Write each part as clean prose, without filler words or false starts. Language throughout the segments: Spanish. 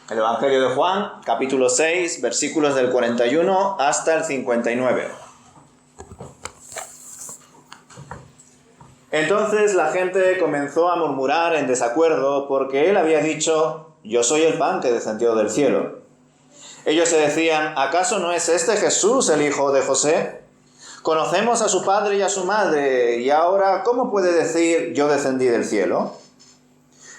El Evangelio de Juan, capítulo 6, versículos del 41 hasta el 59. Entonces la gente comenzó a murmurar en desacuerdo porque él había dicho: yo soy el pan que descendió del cielo. Ellos se decían: ¿acaso no es este Jesús, el hijo de José? Conocemos a su padre y a su madre, y ahora ¿cómo puede decir yo descendí del cielo?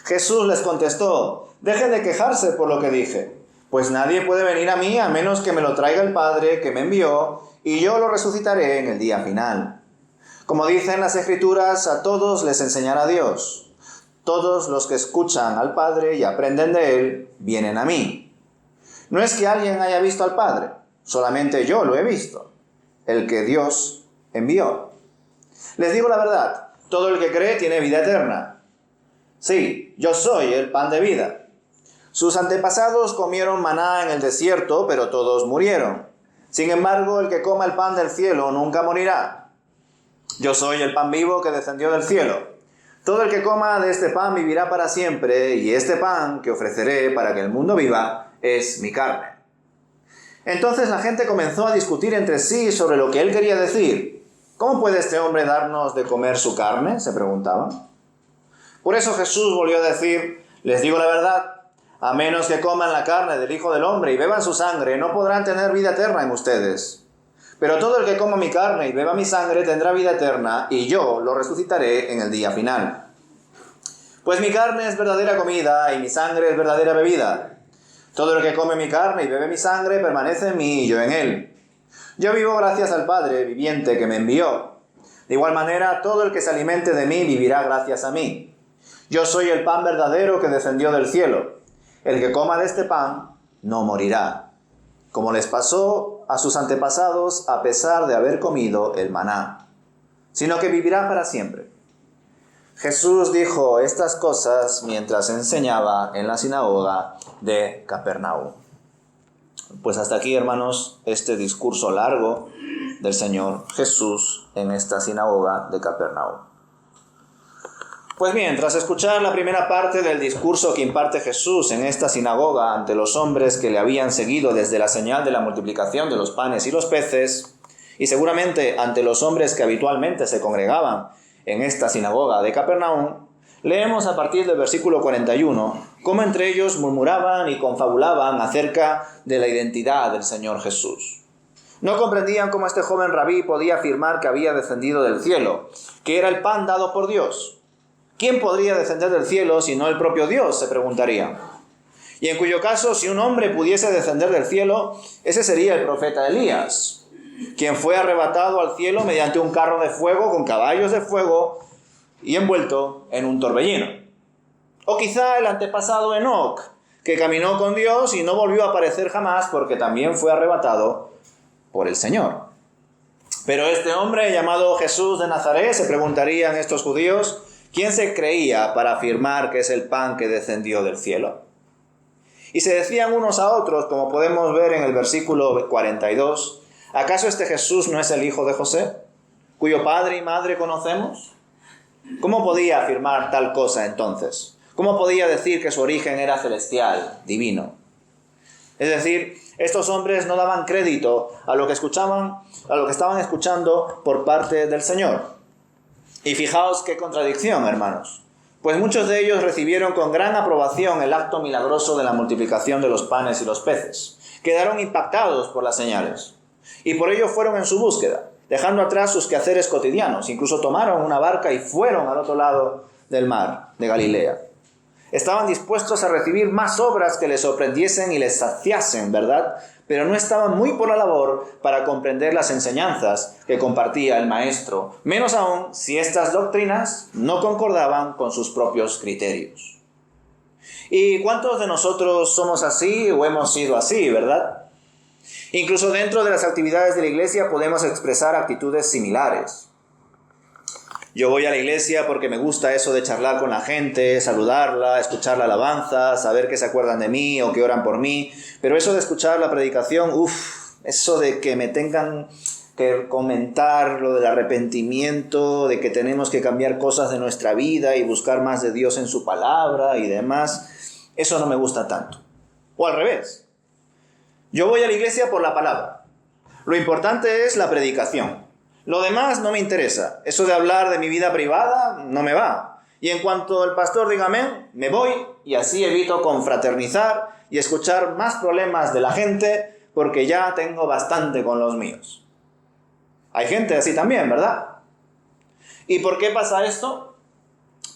Jesús les contestó: dejen de quejarse por lo que dije, pues nadie puede venir a mí a menos que me lo traiga el Padre que me envió, y yo lo resucitaré en el día final. Como dicen las Escrituras, a todos les enseñará Dios. Todos los que escuchan al Padre y aprenden de Él, vienen a mí. No es que alguien haya visto al Padre, solamente yo lo he visto, el que Dios envió. Les digo la verdad, todo el que cree tiene vida eterna. Sí, yo soy el pan de vida. Sus antepasados comieron maná en el desierto, pero todos murieron. Sin embargo, el que coma el pan del cielo nunca morirá. Yo soy el pan vivo que descendió del cielo. Todo el que coma de este pan vivirá para siempre, y este pan que ofreceré para que el mundo viva es mi carne. Entonces la gente comenzó a discutir entre sí sobre lo que él quería decir. ¿Cómo puede este hombre darnos de comer su carne?, se preguntaban. Por eso Jesús volvió a decir: les digo la verdad, a menos que coman la carne del Hijo del Hombre y beban su sangre, no podrán tener vida eterna en ustedes. Pero todo el que coma mi carne y beba mi sangre tendrá vida eterna, y yo lo resucitaré en el día final. Pues mi carne es verdadera comida y mi sangre es verdadera bebida. Todo el que come mi carne y bebe mi sangre permanece en mí y yo en él. Yo vivo gracias al Padre viviente que me envió. De igual manera, todo el que se alimente de mí vivirá gracias a mí. Yo soy el pan verdadero que descendió del cielo. El que coma de este pan no morirá, como les pasó a sus antepasados a pesar de haber comido el maná, sino que vivirá para siempre. Jesús dijo estas cosas mientras enseñaba en la sinagoga de Capernaum. Pues hasta aquí, hermanos, este discurso largo del Señor Jesús en esta sinagoga de Capernaum. Pues bien, tras escuchar la primera parte del discurso que imparte Jesús en esta sinagoga ante los hombres que le habían seguido desde la señal de la multiplicación de los panes y los peces, y seguramente ante los hombres que habitualmente se congregaban en esta sinagoga de Capernaum, leemos a partir del versículo 41 cómo entre ellos murmuraban y confabulaban acerca de la identidad del Señor Jesús. No comprendían cómo este joven rabí podía afirmar que había descendido del cielo, que era el pan dado por Dios. ¿Quién podría descender del cielo si no el propio Dios?, se preguntarían. Y en cuyo caso, si un hombre pudiese descender del cielo, ese sería el profeta Elías, quien fue arrebatado al cielo mediante un carro de fuego con caballos de fuego y envuelto en un torbellino. O quizá el antepasado Enoc, que caminó con Dios y no volvió a aparecer jamás porque también fue arrebatado por el Señor. Pero este hombre llamado Jesús de Nazaret, se preguntarían estos judíos, ¿quién se creía para afirmar que es el pan que descendió del cielo? Y se decían unos a otros, como podemos ver en el versículo 42, ¿acaso este Jesús no es el hijo de José, cuyo padre y madre conocemos? ¿Cómo podía afirmar tal cosa entonces? ¿Cómo podía decir que su origen era celestial, divino? Es decir, estos hombres no daban crédito a lo que estaban escuchando por parte del Señor. Y fijaos qué contradicción, hermanos. Pues muchos de ellos recibieron con gran aprobación el acto milagroso de la multiplicación de los panes y los peces. Quedaron impactados por las señales. Y por ello fueron en su búsqueda, dejando atrás sus quehaceres cotidianos. Incluso tomaron una barca y fueron al otro lado del mar de Galilea. Estaban dispuestos a recibir más obras que les sorprendiesen y les saciasen, ¿verdad? Pero no estaban muy por la labor para comprender las enseñanzas que compartía el Maestro, menos aún si estas doctrinas no concordaban con sus propios criterios. ¿Y cuántos de nosotros somos así o hemos sido así, verdad? Incluso dentro de las actividades de la iglesia podemos expresar actitudes similares. Yo voy a la iglesia porque me gusta eso de charlar con la gente, saludarla, escuchar la alabanza, saber que se acuerdan de mí o que oran por mí. Pero eso de escuchar la predicación, eso de que me tengan que comentar lo del arrepentimiento, de que tenemos que cambiar cosas de nuestra vida y buscar más de Dios en su palabra y demás, eso no me gusta tanto. O al revés. Yo voy a la iglesia por la palabra. Lo importante es la predicación. Lo demás no me interesa. Eso de hablar de mi vida privada no me va. Y en cuanto el pastor diga amén, me voy y así evito confraternizar y escuchar más problemas de la gente porque ya tengo bastante con los míos. Hay gente así también, ¿verdad? ¿Y por qué pasa esto?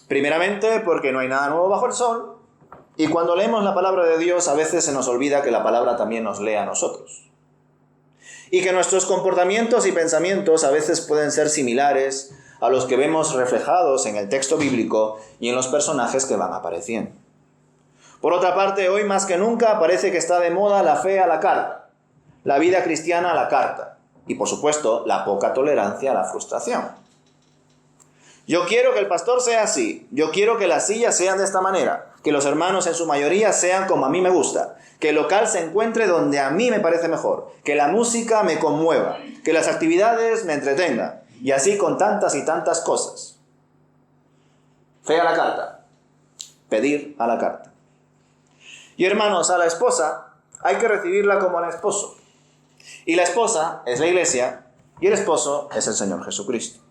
Primeramente porque no hay nada nuevo bajo el sol y cuando leemos la palabra de Dios a veces se nos olvida que la palabra también nos lee a nosotros. Y que nuestros comportamientos y pensamientos a veces pueden ser similares a los que vemos reflejados en el texto bíblico y en los personajes que van apareciendo. Por otra parte, hoy más que nunca parece que está de moda la fe a la carta, la vida cristiana a la carta y, por supuesto, la poca tolerancia a la frustración. Yo quiero que el pastor sea así, yo quiero que las sillas sean de esta manera, que los hermanos en su mayoría sean como a mí me gusta, que el local se encuentre donde a mí me parece mejor, que la música me conmueva, que las actividades me entretengan, y así con tantas y tantas cosas. Fe a la carta, pedir a la carta. Y hermanos, a la esposa hay que recibirla como al esposo. Y la esposa es la iglesia y el esposo es el Señor Jesucristo.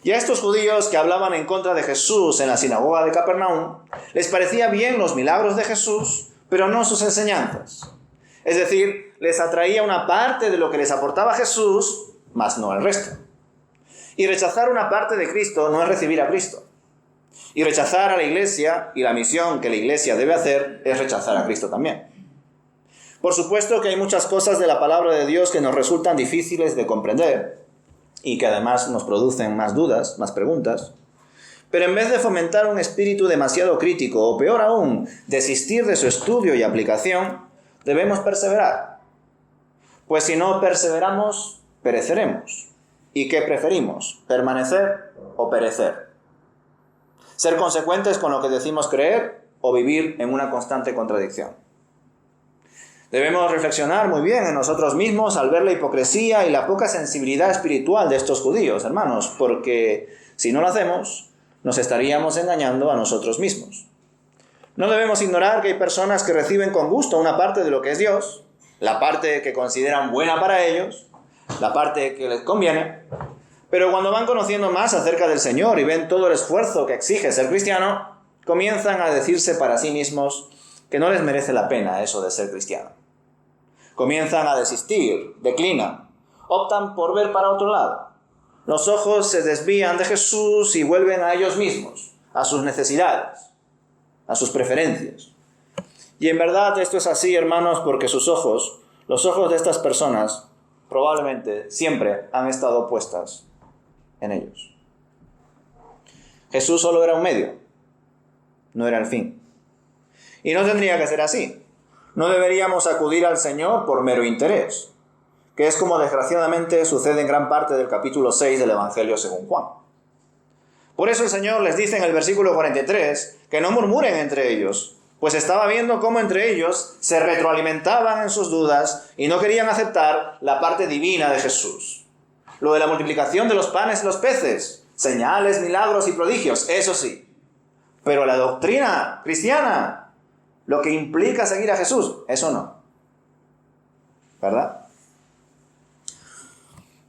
Y a estos judíos que hablaban en contra de Jesús en la sinagoga de Capernaum, les parecía bien los milagros de Jesús, pero no sus enseñanzas. Es decir, les atraía una parte de lo que les aportaba Jesús, mas no el resto. Y rechazar una parte de Cristo no es recibir a Cristo. Y rechazar a la iglesia y la misión que la iglesia debe hacer es rechazar a Cristo también. Por supuesto que hay muchas cosas de la palabra de Dios que nos resultan difíciles de comprender y que además nos producen más dudas, más preguntas. Pero en vez de fomentar un espíritu demasiado crítico o peor aún, desistir de su estudio y aplicación, debemos perseverar. Pues si no perseveramos, pereceremos. ¿Y qué preferimos? ¿Permanecer o perecer? ¿Ser consecuentes con lo que decimos creer o vivir en una constante contradicción? Debemos reflexionar muy bien en nosotros mismos al ver la hipocresía y la poca sensibilidad espiritual de estos judíos, hermanos, porque si no lo hacemos, nos estaríamos engañando a nosotros mismos. No debemos ignorar que hay personas que reciben con gusto una parte de lo que es Dios, la parte que consideran buena para ellos, la parte que les conviene, pero cuando van conociendo más acerca del Señor y ven todo el esfuerzo que exige ser cristiano, comienzan a decirse para sí mismos que no les merece la pena eso de ser cristiano. Comienzan a desistir, declinan, optan por ver para otro lado. Los ojos se desvían de Jesús y vuelven a ellos mismos, a sus necesidades, a sus preferencias. Y en verdad esto es así, hermanos, porque sus ojos, los ojos de estas personas, probablemente siempre han estado puestas en ellos. Jesús solo era un medio, no era el fin. Y no tendría que ser así. No deberíamos acudir al Señor por mero interés, que es como desgraciadamente sucede en gran parte del capítulo 6 del Evangelio según Juan. Por eso el Señor les dice en el versículo 43 que no murmuren entre ellos, pues estaba viendo cómo entre ellos se retroalimentaban en sus dudas y no querían aceptar la parte divina de Jesús. Lo de la multiplicación de los panes y los peces, señales, milagros y prodigios, eso sí. Pero la doctrina cristiana, lo que implica seguir a Jesús, eso no. ¿Verdad?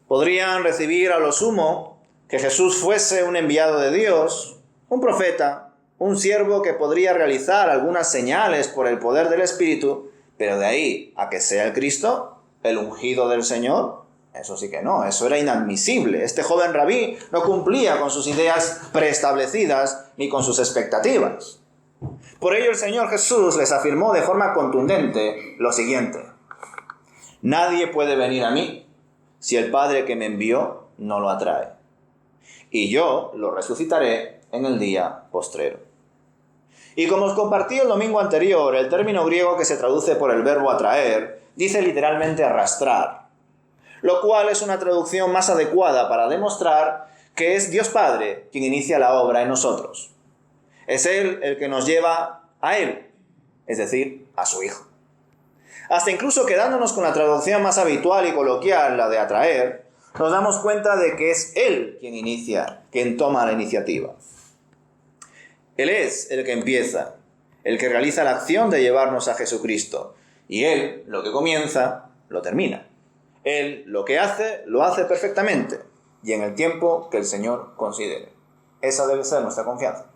Podrían recibir a lo sumo que Jesús fuese un enviado de Dios, un profeta, un siervo que podría realizar algunas señales por el poder del Espíritu, pero de ahí a que sea el Cristo, el ungido del Señor, eso sí que no, eso era inadmisible. Este joven rabí no cumplía con sus ideas preestablecidas ni con sus expectativas. Por ello el Señor Jesús les afirmó de forma contundente lo siguiente: nadie puede venir a mí si el Padre que me envió no lo atrae, y yo lo resucitaré en el día postrero. Y como os compartí el domingo anterior, el término griego que se traduce por el verbo atraer dice literalmente arrastrar, lo cual es una traducción más adecuada para demostrar que es Dios Padre quien inicia la obra en nosotros. Es Él el que nos lleva a Él, es decir, a su Hijo. Hasta incluso quedándonos con la traducción más habitual y coloquial, la de atraer, nos damos cuenta de que es Él quien inicia, quien toma la iniciativa. Él es el que empieza, el que realiza la acción de llevarnos a Jesucristo. Y Él, lo que comienza, lo termina. Él, lo que hace, lo hace perfectamente y en el tiempo que el Señor considere. Esa debe ser nuestra confianza.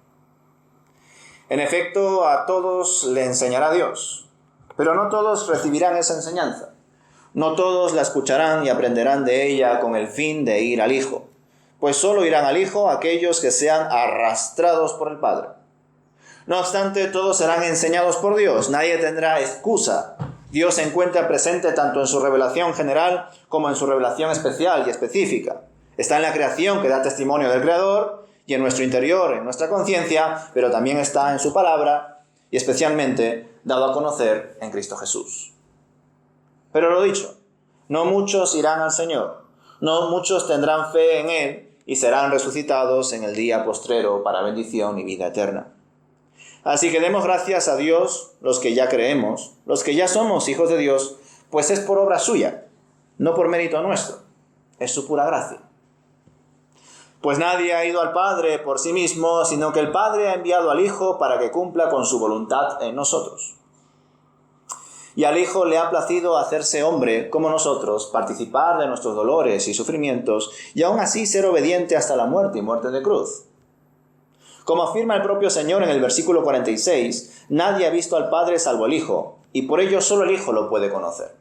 En efecto, a todos le enseñará Dios, pero no todos recibirán esa enseñanza. No todos la escucharán y aprenderán de ella con el fin de ir al Hijo, pues solo irán al Hijo aquellos que sean arrastrados por el Padre. No obstante, todos serán enseñados por Dios, nadie tendrá excusa. Dios se encuentra presente tanto en su revelación general como en su revelación especial y específica. Está en la creación que da testimonio del Creador y en nuestro interior, en nuestra conciencia, pero también está en su palabra y especialmente dado a conocer en Cristo Jesús. Pero lo dicho, no muchos irán al Señor, no muchos tendrán fe en Él y serán resucitados en el día postrero para bendición y vida eterna. Así que demos gracias a Dios los que ya creemos, los que ya somos hijos de Dios, pues es por obra suya, no por mérito nuestro, es su pura gracia. Pues nadie ha ido al Padre por sí mismo, sino que el Padre ha enviado al Hijo para que cumpla con su voluntad en nosotros. Y al Hijo le ha placido hacerse hombre como nosotros, participar de nuestros dolores y sufrimientos, y aún así ser obediente hasta la muerte y muerte de cruz. Como afirma el propio Señor en el versículo 46, nadie ha visto al Padre salvo el Hijo, y por ello solo el Hijo lo puede conocer.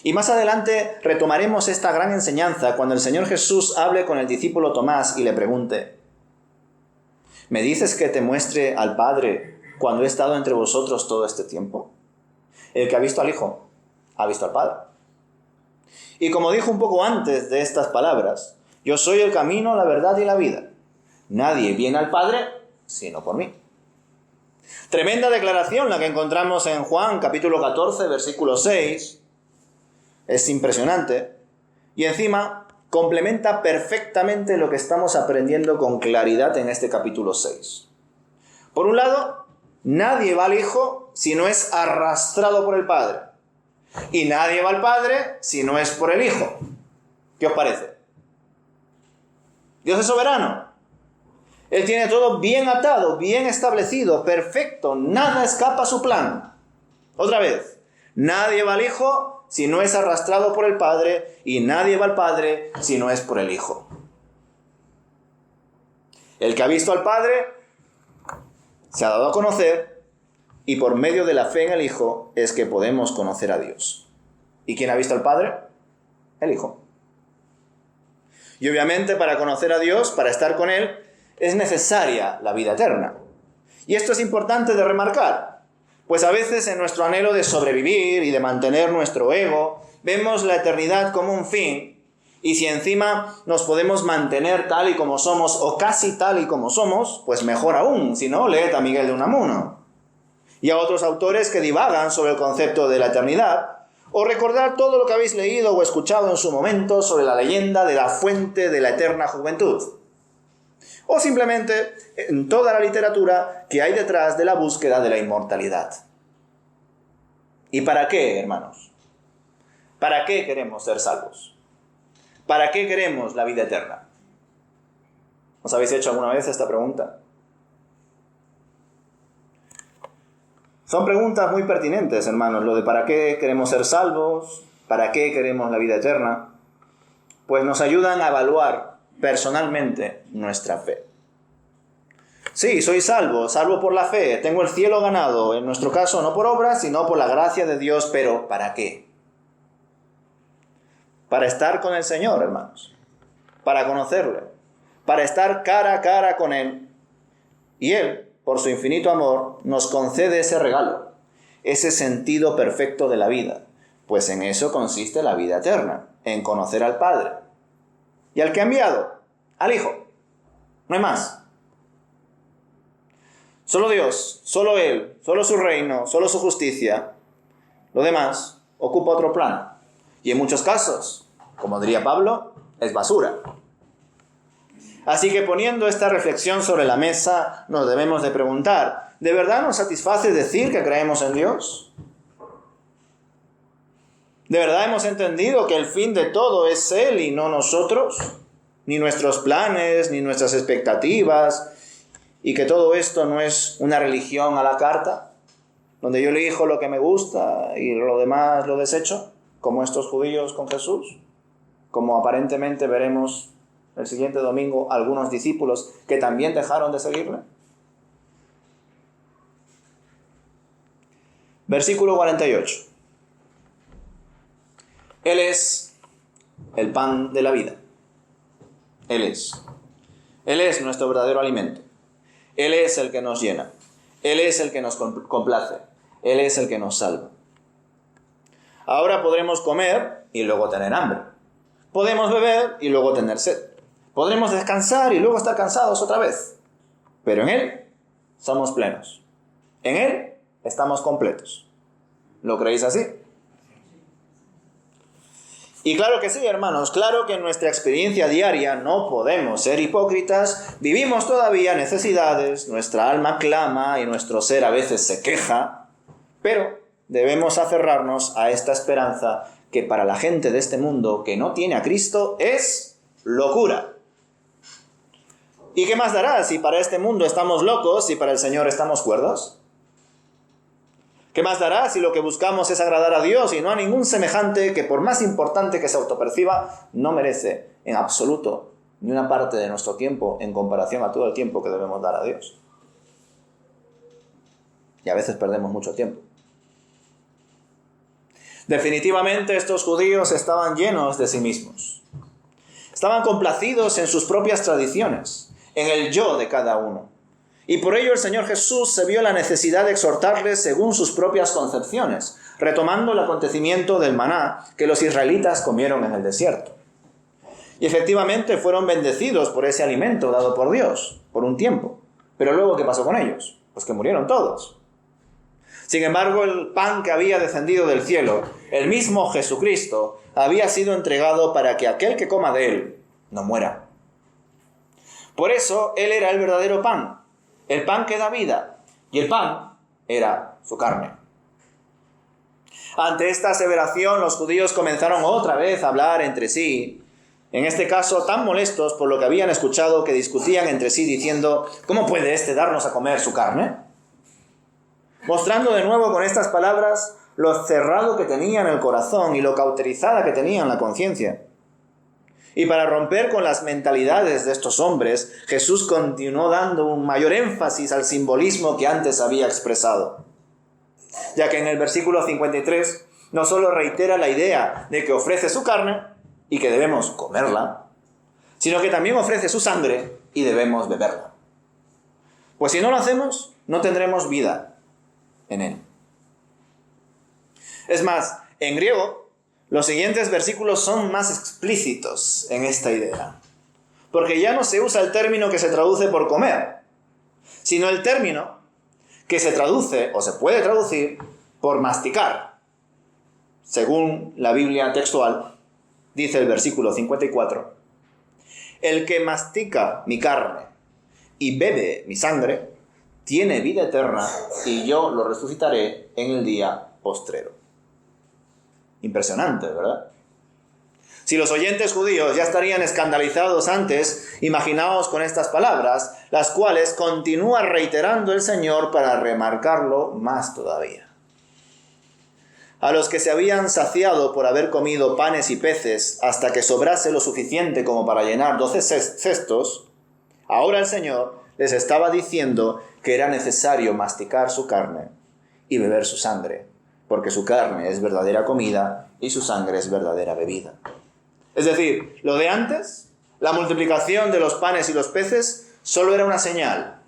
Y más adelante retomaremos esta gran enseñanza cuando el Señor Jesús hable con el discípulo Tomás y le pregunte: ¿me dices que te muestre al Padre cuando he estado entre vosotros todo este tiempo? El que ha visto al Hijo, ha visto al Padre. Y como dijo un poco antes de estas palabras, yo soy el camino, la verdad y la vida. Nadie viene al Padre sino por mí. Tremenda declaración la que encontramos en Juan capítulo 14, versículo 6. Es impresionante. Y encima complementa perfectamente lo que estamos aprendiendo con claridad en este capítulo 6. Por un lado, nadie va al Hijo si no es arrastrado por el Padre. Y nadie va al Padre si no es por el Hijo. ¿Qué os parece? Dios es soberano. Él tiene todo bien atado, bien establecido, perfecto. Nada escapa a su plan. Otra vez, nadie va al Hijo si no es arrastrado por el Padre, y nadie va al Padre si no es por el Hijo. El que ha visto al Padre se ha dado a conocer, y por medio de la fe en el Hijo es que podemos conocer a Dios. ¿Y quién ha visto al Padre? El Hijo. Y obviamente para conocer a Dios, para estar con Él, es necesaria la vida eterna. Y esto es importante de remarcar, pues a veces en nuestro anhelo de sobrevivir y de mantener nuestro ego, vemos la eternidad como un fin, y si encima nos podemos mantener tal y como somos, o casi tal y como somos, pues mejor aún, si no, leed a Miguel de Unamuno. Y a otros autores que divagan sobre el concepto de la eternidad, o recordar todo lo que habéis leído o escuchado en su momento sobre la leyenda de la fuente de la eterna juventud. O simplemente en toda la literatura que hay detrás de la búsqueda de la inmortalidad. ¿Y para qué, hermanos? ¿Para qué queremos ser salvos? ¿Para qué queremos la vida eterna? ¿Os habéis hecho alguna vez esta pregunta? Son preguntas muy pertinentes, hermanos, lo de ¿para qué queremos ser salvos? ¿Para qué queremos la vida eterna? Pues nos ayudan a evaluar personalmente nuestra fe. Sí, soy salvo por la fe, tengo el cielo ganado, en nuestro caso no por obras, sino por la gracia de Dios, pero ¿para qué? Para estar con el Señor, hermanos, para conocerle, para estar cara a cara con Él. Y Él, por su infinito amor, nos concede ese regalo, ese sentido perfecto de la vida, pues en eso consiste la vida eterna, en conocer al Padre. ¿Y al que ha enviado? Al Hijo. No hay más. Solo Dios, solo Él, solo su reino, solo su justicia. Lo demás ocupa otro plano. Y en muchos casos, como diría Pablo, es basura. Así que poniendo esta reflexión sobre la mesa, nos debemos de preguntar, ¿de verdad nos satisface decir que creemos en Dios? ¿De verdad hemos entendido que el fin de todo es Él y no nosotros? Ni nuestros planes, ni nuestras expectativas, y que todo esto no es una religión a la carta, donde yo elijo lo que me gusta y lo demás lo desecho, como estos judíos con Jesús, como aparentemente veremos el siguiente domingo algunos discípulos que también dejaron de seguirle. Versículo 48. Él es el pan de la vida. Él es nuestro verdadero alimento. Él es el que nos llena. Él es el que nos complace. Él es el que nos salva. Ahora podremos comer y luego tener hambre. Podemos beber y luego tener sed. Podremos descansar y luego estar cansados otra vez. Pero en Él somos plenos. En Él estamos completos. ¿Lo creéis así? Y claro que sí, hermanos, claro que en nuestra experiencia diaria no podemos ser hipócritas, vivimos todavía necesidades, nuestra alma clama y nuestro ser a veces se queja, pero debemos aferrarnos a esta esperanza que para la gente de este mundo que no tiene a Cristo es locura. ¿Y qué más dará si para este mundo estamos locos y para el Señor estamos cuerdos? ¿Qué más dará si lo que buscamos es agradar a Dios y no a ningún semejante que, por más importante que se autoperciba, no merece en absoluto ni una parte de nuestro tiempo en comparación a todo el tiempo que debemos dar a Dios? Y a veces perdemos mucho tiempo. Definitivamente estos judíos estaban llenos de sí mismos. Estaban complacidos en sus propias tradiciones, en el yo de cada uno. Y por ello el Señor Jesús se vio la necesidad de exhortarles según sus propias concepciones, retomando el acontecimiento del maná que los israelitas comieron en el desierto. Y efectivamente fueron bendecidos por ese alimento dado por Dios, por un tiempo. Pero luego, ¿qué pasó con ellos? Pues que murieron todos. Sin embargo, el pan que había descendido del cielo, el mismo Jesucristo, había sido entregado para que aquel que coma de él no muera. Por eso, Él era el verdadero pan, el pan que da vida, y el pan era su carne. Ante esta aseveración, los judíos comenzaron otra vez a hablar entre sí, en este caso tan molestos por lo que habían escuchado que discutían entre sí diciendo: ¿cómo puede éste darnos a comer su carne? Mostrando de nuevo con estas palabras lo cerrado que tenían el corazón y lo cauterizada que tenían la conciencia. Y para romper con las mentalidades de estos hombres, Jesús continuó dando un mayor énfasis al simbolismo que antes había expresado. Ya que en el versículo 53 no solo reitera la idea de que ofrece su carne y que debemos comerla, sino que también ofrece su sangre y debemos beberla. Pues si no lo hacemos, no tendremos vida en Él. Es más, en griego, los siguientes versículos son más explícitos en esta idea, porque ya no se usa el término que se traduce por comer, sino el término que se traduce o se puede traducir por masticar. Según la Biblia textual, dice el versículo 54, el que mastica mi carne y bebe mi sangre, tiene vida eterna y yo lo resucitaré en el día postrero. Impresionante, ¿verdad? Si los oyentes judíos ya estarían escandalizados antes, imaginaos con estas palabras, las cuales continúa reiterando el Señor para remarcarlo más todavía. A los que se habían saciado por haber comido panes y peces hasta que sobrase lo suficiente como para llenar 12 cestos, ahora el Señor les estaba diciendo que era necesario masticar su carne y beber su sangre, porque su carne es verdadera comida y su sangre es verdadera bebida. Es decir, lo de antes, la multiplicación de los panes y los peces, solo era una señal.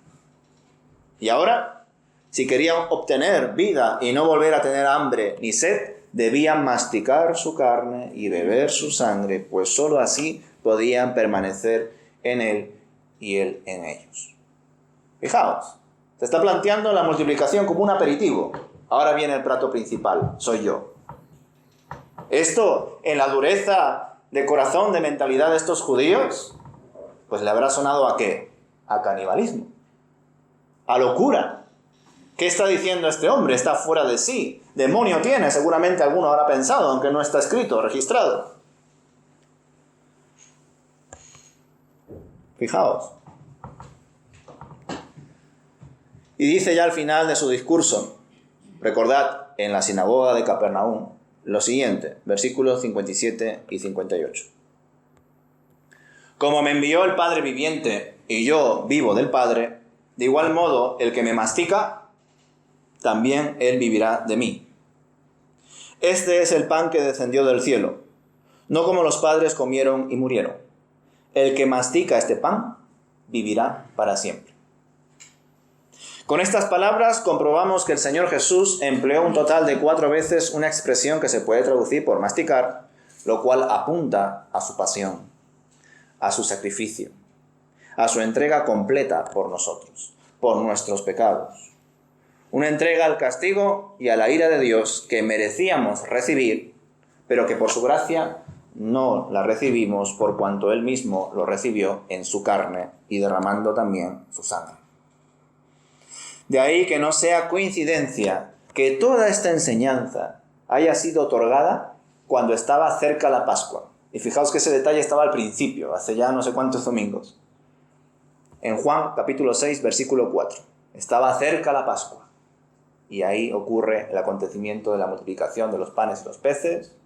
Y ahora, si querían obtener vida y no volver a tener hambre ni sed, debían masticar su carne y beber su sangre, pues solo así podían permanecer en Él y Él en ellos. Fijaos, se está planteando la multiplicación como un aperitivo. Ahora viene el plato principal, soy yo. Esto, en la dureza de corazón, de mentalidad de estos judíos, pues le habrá sonado ¿a qué? A canibalismo, a locura. ¿Qué está diciendo este hombre? Está fuera de sí. Demonio tiene, seguramente alguno habrá pensado, aunque no está escrito, registrado. Fijaos. Y dice ya al final de su discurso, recordad, en la sinagoga de Capernaum, lo siguiente, versículos 57 y 58. Como me envió el Padre viviente y yo vivo del Padre, de igual modo el que me mastica, también él vivirá de mí. Este es el pan que descendió del cielo, no como los padres comieron y murieron. El que mastica este pan vivirá para siempre. Con estas palabras comprobamos que el Señor Jesús empleó un total de 4 veces una expresión que se puede traducir por masticar, lo cual apunta a su pasión, a su sacrificio, a su entrega completa por nosotros, por nuestros pecados. Una entrega al castigo y a la ira de Dios que merecíamos recibir, pero que por su gracia no la recibimos por cuanto Él mismo lo recibió en su carne y derramando también su sangre. De ahí que no sea coincidencia que toda esta enseñanza haya sido otorgada cuando estaba cerca la Pascua. Y fijaos que ese detalle estaba al principio, hace ya no sé cuántos domingos. En Juan capítulo 6, versículo 4. Estaba cerca la Pascua. Y ahí ocurre el acontecimiento de la multiplicación de los panes y los peces,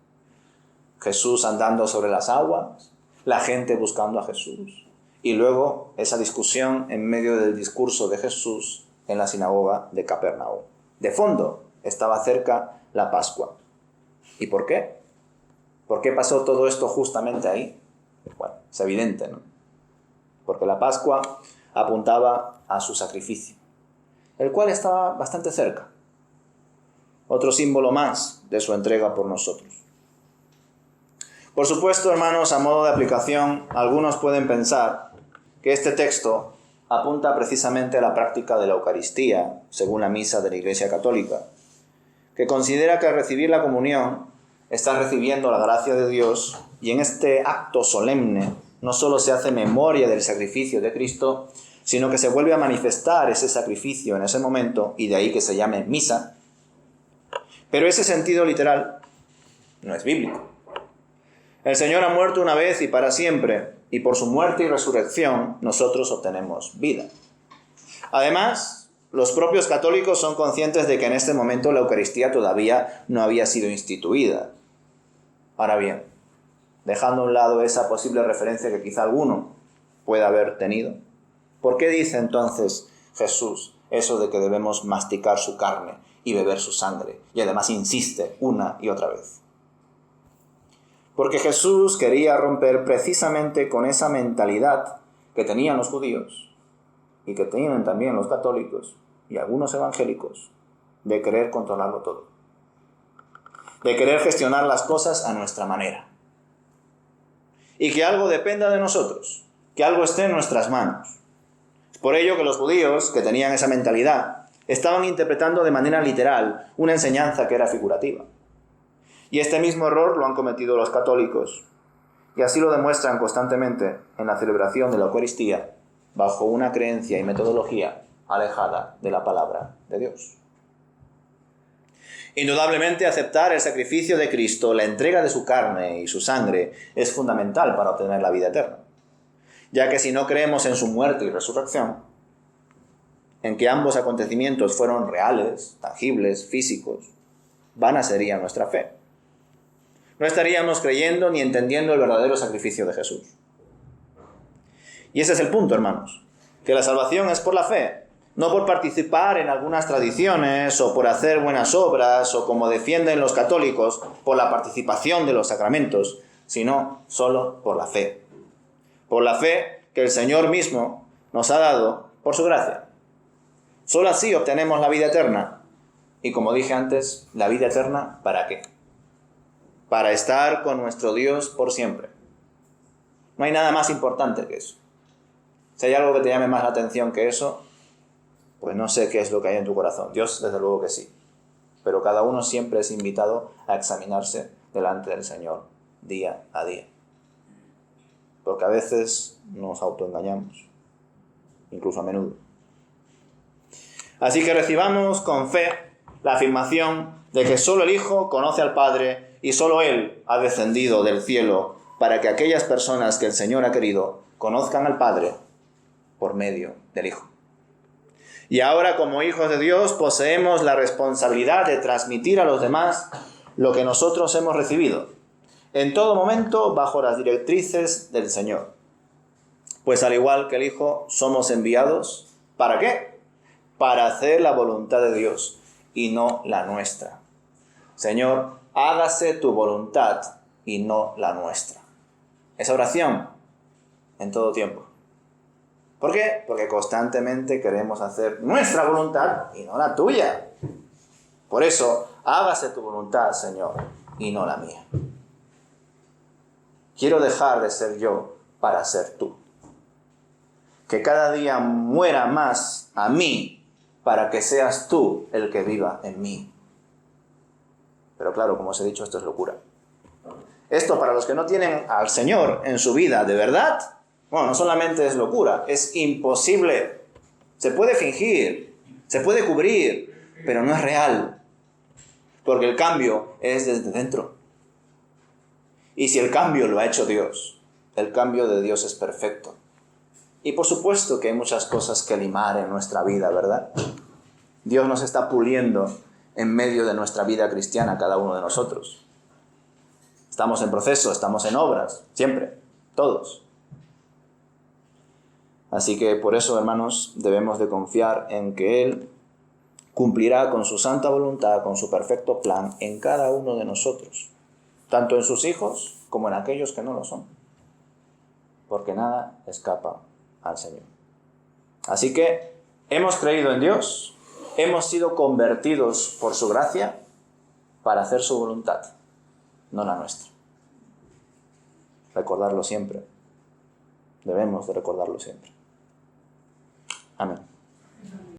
Jesús andando sobre las aguas, la gente buscando a Jesús, y luego esa discusión en medio del discurso de Jesús en la sinagoga de Capernaum. De fondo estaba cerca la Pascua. ¿Y por qué? ¿Por qué pasó todo esto justamente ahí? Bueno, es evidente, ¿no? Porque la Pascua apuntaba a su sacrificio, el cual estaba bastante cerca. Otro símbolo más de su entrega por nosotros. Por supuesto, hermanos, a modo de aplicación, algunos pueden pensar que este texto apunta precisamente a la práctica de la Eucaristía, según la misa de la Iglesia Católica, que considera que al recibir la comunión estás recibiendo la gracia de Dios y en este acto solemne no solo se hace memoria del sacrificio de Cristo, sino que se vuelve a manifestar ese sacrificio en ese momento y de ahí que se llame misa. Pero ese sentido literal no es bíblico. El Señor ha muerto una vez y para siempre, y por su muerte y resurrección nosotros obtenemos vida. Además, los propios católicos son conscientes de que en este momento la Eucaristía todavía no había sido instituida. Ahora bien, dejando a un lado esa posible referencia que quizá alguno pueda haber tenido, ¿por qué dice entonces Jesús eso de que debemos masticar su carne y beber su sangre? Y además insiste una y otra vez. Porque Jesús quería romper precisamente con esa mentalidad que tenían los judíos y que tienen también los católicos y algunos evangélicos de querer controlarlo todo, de querer gestionar las cosas a nuestra manera y que algo dependa de nosotros, que algo esté en nuestras manos. Es por ello que los judíos, que tenían esa mentalidad, estaban interpretando de manera literal una enseñanza que era figurativa. Y este mismo error lo han cometido los católicos, y así lo demuestran constantemente en la celebración de la Eucaristía, bajo una creencia y metodología alejada de la palabra de Dios. Indudablemente, aceptar el sacrificio de Cristo, la entrega de su carne y su sangre, es fundamental para obtener la vida eterna, ya que si no creemos en su muerte y resurrección, en que ambos acontecimientos fueron reales, tangibles, físicos, vana sería nuestra fe. No estaríamos creyendo ni entendiendo el verdadero sacrificio de Jesús. Y ese es el punto, hermanos, que la salvación es por la fe, no por participar en algunas tradiciones o por hacer buenas obras o, como defienden los católicos, por la participación de los sacramentos, sino solo por la fe. Por la fe que el Señor mismo nos ha dado por su gracia. Solo así obtenemos la vida eterna. Y como dije antes, ¿la vida eterna para qué? Para estar con nuestro Dios por siempre. No hay nada más importante que eso. Si hay algo que te llame más la atención que eso, pues no sé qué es lo que hay en tu corazón. Dios, desde luego que sí. Pero cada uno siempre es invitado a examinarse delante del Señor, día a día. Porque a veces nos autoengañamos, incluso a menudo. Así que recibamos con fe la afirmación de que solo el Hijo conoce al Padre y solo Él ha descendido del cielo para que aquellas personas que el Señor ha querido conozcan al Padre por medio del Hijo. Y ahora, como hijos de Dios, poseemos la responsabilidad de transmitir a los demás lo que nosotros hemos recibido, en todo momento bajo las directrices del Señor. Pues al igual que el Hijo, somos enviados, ¿para qué? Para hacer la voluntad de Dios y no la nuestra. Señor, hágase tu voluntad y no la nuestra. Esa oración en todo tiempo. ¿Por qué? Porque constantemente queremos hacer nuestra voluntad y no la tuya. Por eso, hágase tu voluntad, Señor, y no la mía. Quiero dejar de ser yo para ser tú. Que cada día muera más a mí para que seas tú el que viva en mí. Pero claro, como os he dicho, esto es locura. Esto para los que no tienen al Señor en su vida de verdad, bueno, no solamente es locura, es imposible. Se puede fingir, se puede cubrir, pero no es real. Porque el cambio es desde dentro. Y si el cambio lo ha hecho Dios, el cambio de Dios es perfecto. Y por supuesto que hay muchas cosas que limar en nuestra vida, ¿verdad? Dios nos está puliendo en medio de nuestra vida cristiana, cada uno de nosotros. Estamos en proceso, estamos en obras, siempre, todos. Así que por eso, hermanos, debemos de confiar en que Él cumplirá con su santa voluntad, con su perfecto plan en cada uno de nosotros, tanto en sus hijos como en aquellos que no lo son, porque nada escapa al Señor. Así que hemos creído en Dios, hemos sido convertidos por su gracia para hacer su voluntad, no la nuestra. Recordarlo siempre. Debemos de recordarlo siempre. Amén.